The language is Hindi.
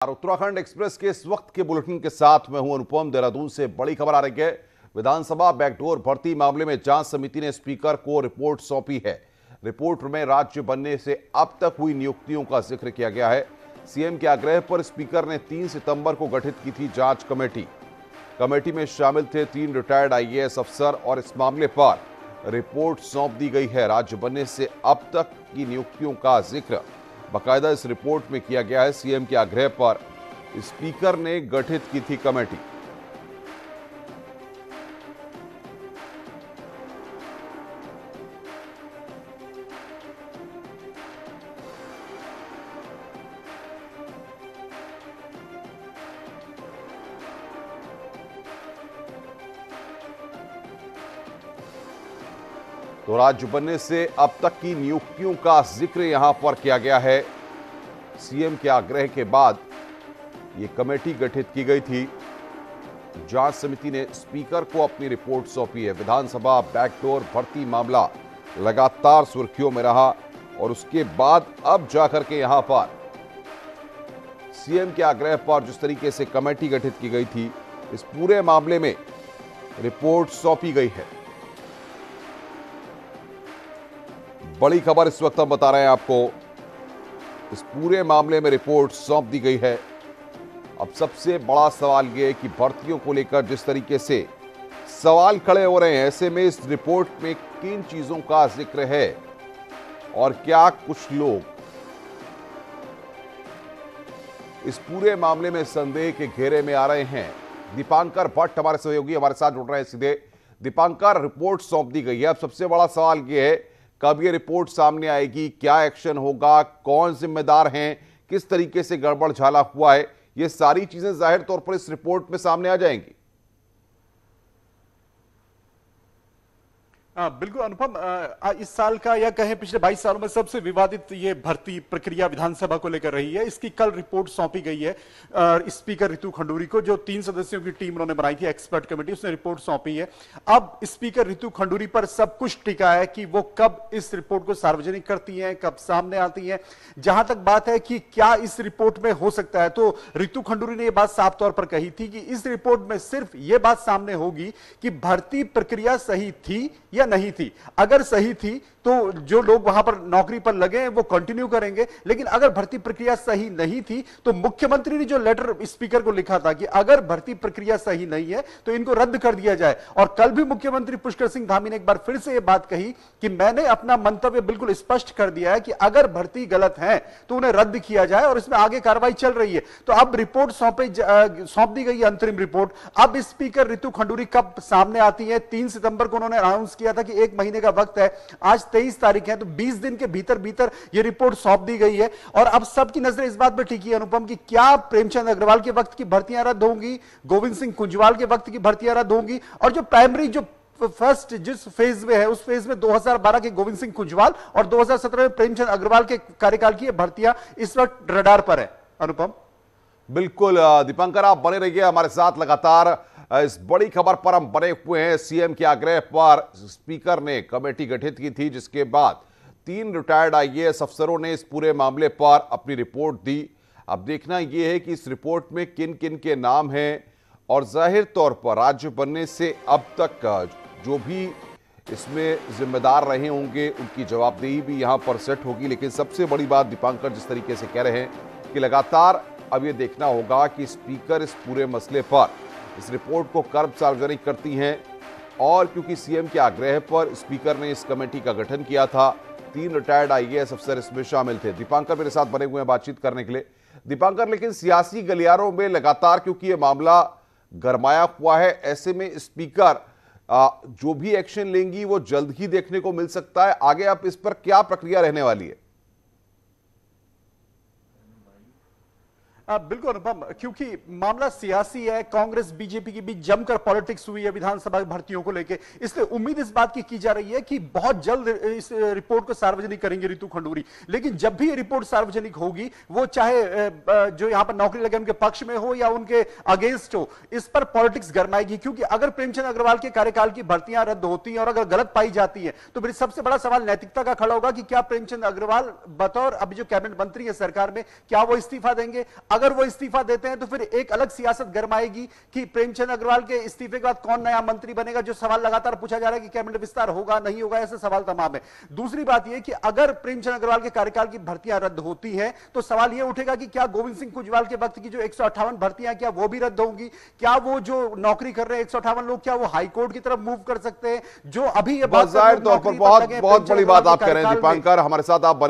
उत्तराखंड एक्सप्रेस के इस वक्त के बुलेटिन के साथ मैं हूं अनुपम। देहरादून से बड़ी खबर आ रही है। विधानसभा बैकडोर भर्ती मामले में जांच समिति ने स्पीकर को रिपोर्ट सौंपी है। रिपोर्ट में राज्य बनने से अब तक हुई नियुक्तियों का जिक्र किया गया है। सीएम के आग्रह पर स्पीकर ने 3 सितंबर को गठित की थी जांच कमेटी। कमेटी में शामिल थे 3 रिटायर्ड आईएएस अफसर और इस मामले पर रिपोर्ट सौंप दी गई है। राज्य बनने से अब तक की नियुक्तियों का जिक्र बाकायदा इस रिपोर्ट में किया गया है। सीएम के आग्रह पर स्पीकर ने गठित की थी कमेटी। तो राज्य बनने से अब तक की नियुक्तियों का जिक्र यहां पर किया गया है। सीएम के आग्रह के बाद यह कमेटी गठित की गई थी। जांच समिति ने स्पीकर को अपनी रिपोर्ट सौंपी है। विधानसभा बैकडोर भर्ती मामला लगातार सुर्खियों में रहा और उसके बाद अब जाकर के यहां पर सीएम के आग्रह पर जिस तरीके से कमेटी गठित की गई थी, इस पूरे मामले में रिपोर्ट सौंपी गई है। बड़ी खबर इस वक्त हम बता रहे हैं आपको। इस पूरे मामले में रिपोर्ट सौंप दी गई है। अब सबसे बड़ा सवाल यह है कि भर्तियों को लेकर जिस तरीके से सवाल खड़े हो रहे हैं, ऐसे में इस रिपोर्ट में किन चीजों का जिक्र है और क्या कुछ लोग इस पूरे मामले में संदेह के घेरे में आ रहे हैं। दीपांकर भट्ट हमारे सहयोगी हमारे साथ जुड़ रहे हैं सीधे। दीपांकर, रिपोर्ट सौंप दी गई है। अब सबसे बड़ा सवाल यह है कब ये रिपोर्ट सामने आएगी, क्या एक्शन होगा, कौन जिम्मेदार हैं, किस तरीके से गड़बड़ झाला हुआ है, ये सारी चीजें जाहिर तौर पर इस रिपोर्ट में सामने आ जाएंगी। बिल्कुल अनुपम, इस साल का या कहें पिछले 22 सालों में सबसे विवादित ये भर्ती प्रक्रिया विधानसभा को लेकर रही है। इसकी कल रिपोर्ट सौंपी गई है स्पीकर रितु खंडूरी को, जो 3 सदस्यों की टीम उन्होंने बनाई थी एक्सपर्ट कमेटी, उसने रिपोर्ट सौंपी है। अब स्पीकर रितु खंडूरी पर सब कुछ टिका है कि वो कब इस रिपोर्ट को सार्वजनिक करती हैं, कब सामने आती हैं। जहां तक बात है कि क्या इस रिपोर्ट में हो सकता है, तो रितु खंडूरी ने यह बात साफ तौर पर कही थी कि इस रिपोर्ट में सिर्फ यह बात सामने होगी कि भर्ती प्रक्रिया सही थी या नहीं थी। अगर सही थी तो जो लोग वहां पर नौकरी पर लगे हैं वो कंटिन्यू करेंगे, लेकिन अगर भर्ती प्रक्रिया सही नहीं थी तो मुख्यमंत्री ने जो लेटर स्पीकर को लिखा था कि अगर भर्ती प्रक्रिया सही नहीं है तो इनको रद्द कर दिया जाए। और कल भी मुख्यमंत्री पुष्कर सिंह धामी ने एक बार फिर से यह बात कही कि मैंने अपना मंतव्य बिल्कुल स्पष्ट कर दिया है कि अगर भर्ती गलत है तो उन्हें रद्द किया जाए और इसमें आगे कार्रवाई चल रही है। तो अब रिपोर्ट सौंप दी गई अंतरिम रिपोर्ट। अब स्पीकर रितु खंडूरी कब सामने आती है? 3 सितंबर को उन्होंने अनाउंस किया था कि 1 महीने का वक्त है, आज 23 तारीख है, तो 20 दिन के भीतर भीतर यह रिपोर्ट सौंप दी गई है। और अब सबकी नजरें इस बात पर टिकी है अनुपम कि क्या प्रेमचंद अग्रवाल के वक्त की भर्तियां रद्द होंगी, गोविंद सिंह कुंजवाल के वक्त की भर्तियां रद्द होंगी, और जो प्राइमरी जो फर्स्ट जिस फेज में है उस फेज में 2012 के गोविंद सिंह कुंजवाल और 2017 में प्रेमचंद अग्रवाल के कार्यकाल की भर्तियां इस वक्त रडार पर है। अनुपम, बिल्कुल दीपांकर, आप बने रहिए हमारे साथ लगातार। इस बड़ी खबर पर हम बने हुए हैं। सीएम के आग्रह पर स्पीकर ने कमेटी गठित की थी, जिसके बाद 3 रिटायर्ड आईएएस अफसरों ने इस पूरे मामले पर अपनी रिपोर्ट दी। अब देखना यह है कि इस रिपोर्ट में किन किन के नाम हैं और जाहिर तौर पर राज्य बनने से अब तक जो भी इसमें जिम्मेदार रहे होंगे उनकी जवाबदेही भी यहां पर सेट होगी। लेकिन सबसे बड़ी बात दीपांकर जिस तरीके से कह रहे हैं कि लगातार अब यह देखना होगा कि स्पीकर इस पूरे मसले पर इस रिपोर्ट को कब सार्वजनिक करती हैं। और क्योंकि सीएम के आग्रह पर स्पीकर ने इस कमेटी का गठन किया था, 3 रिटायर्ड आईएएस अफसर इसमें शामिल थे। दीपांकर मेरे साथ बने हुए हैं बातचीत करने के लिए। दीपांकर, लेकिन सियासी गलियारों में लगातार क्योंकि यह मामला गरमाया हुआ है, ऐसे में स्पीकर जो भी एक्शन लेंगी वो जल्द ही देखने को मिल सकता है। आगे आप इस पर क्या प्रक्रिया रहने वाली है? बिल्कुल अनुपम, क्योंकि मामला सियासी है, कांग्रेस बीजेपी के बीच जमकर पॉलिटिक्स हुई है विधानसभा भर्तियों को लेकर, इसलिए उम्मीद इस बात की जा रही है कि बहुत जल्द इस रिपोर्ट को सार्वजनिक करेंगे रितु खंडूरी। लेकिन जब भी रिपोर्ट सार्वजनिक होगी, वो चाहे जो यहां पर नौकरी लगे उनके पक्ष में हो या उनके अगेंस्ट हो, इस पर पॉलिटिक्स गरमाएगी। क्योंकि अगर प्रेमचंद अग्रवाल के कार्यकाल की भर्तियां रद्द होती हैं और अगर गलत पाई जाती है तो फिर सबसे बड़ा सवाल नैतिकता का खड़ा होगा कि क्या प्रेमचंद अग्रवाल बतौर अभी जो कैबिनेट मंत्री है सरकार में, क्या वो इस्तीफा देंगे? अगर वो इस्तीफा देते हैं तो फिर एक अलग सियासत गरमाएगी कि प्रेमचंद अग्रवाल के इस्तीफे के बाद कौन नया मंत्री बनेगा, जो सवाल लगातार पूछा जा रहा है कि कैबिनेट विस्तार होगा नहीं होगा, ऐसे सवाल तमाम है। दूसरी बात यह कि अगर प्रेमचंद अग्रवाल के कार्यकाल की भर्तियां रद्द होती हैं तो सवाल यह उठेगा कि क्या गोविंद सिंह कुजवाल के वक्त की जो 158 भर्तियां क्या वो भी रद्द होंगी? क्या वो जो नौकरी कर रहे हैं 158 लोग, क्या वो हाईकोर्ट की तरफ मूव कर सकते हैं? जो अभी ये बात जाहिर तौर पर बहुत बहुत बड़ी बात आप कह रहे हैं दीपांकर, हमारे साथ आप बने